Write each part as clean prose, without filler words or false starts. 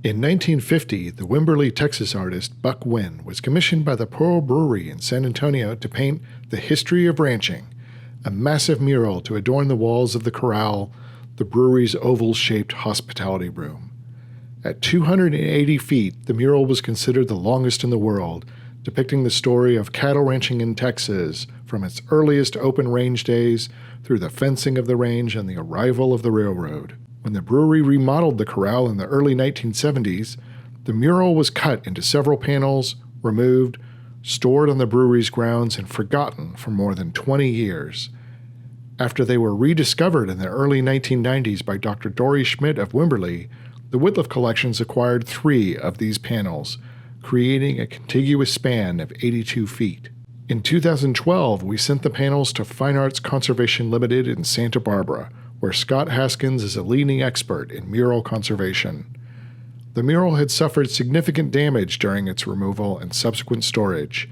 In 1950, the Wimberley, Texas artist Buck Winn was commissioned by the Pearl Brewery in San Antonio to paint The History of Ranching, a massive mural to adorn the walls of the corral, the brewery's oval-shaped hospitality room. At 280 feet, the mural was considered the longest in the world, depicting the story of cattle ranching in Texas from its earliest open range days through the fencing of the range and the arrival of the railroad. When the brewery remodeled the corral in the early 1970s, the mural was cut into several panels, removed, stored on the brewery's grounds, and forgotten for more than 20 years. After they were rediscovered in the early 1990s by Dr. Dory Schmidt of Wimberley, the Wittliff collections acquired 3 of these panels, creating a contiguous span of 82 feet. In 2012, we sent the panels to Fine Arts Conservation Limited in Santa Barbara, where Scott Haskins is a leading expert in mural conservation. The mural had suffered significant damage during its removal and subsequent storage.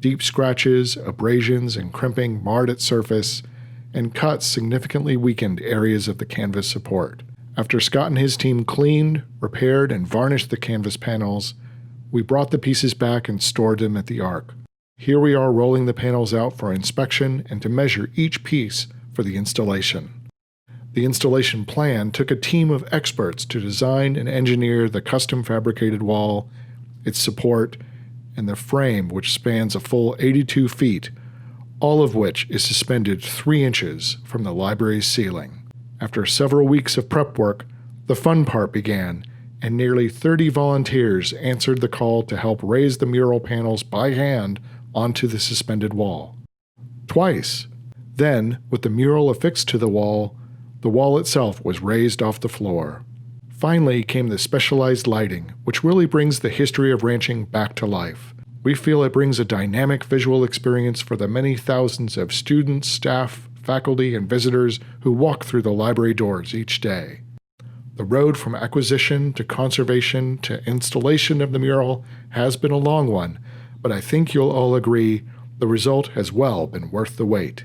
Deep scratches, abrasions, and crimping marred its surface, and cuts significantly weakened areas of the canvas support. After Scott and his team cleaned, repaired, and varnished the canvas panels, we brought the pieces back and stored them at the Ark. Here we are rolling the panels out for inspection and to measure each piece for the installation. The installation plan took a team of experts to design and engineer the custom fabricated wall, its support, and the frame, which spans a full 82 feet, all of which is suspended 3 inches from the library's ceiling. After several weeks of prep work, the fun part began, and nearly 30 volunteers answered the call to help raise the mural panels by hand onto the suspended wall. Twice. Then, with the mural affixed to the wall itself was raised off the floor. Finally came the specialized lighting, which really brings the history of ranching back to life. We feel it brings a dynamic visual experience for the many thousands of students, staff, faculty, and visitors who walk through the library doors each day. The road from acquisition to conservation to installation of the mural has been a long one, but I think you'll all agree the result has well been worth the wait.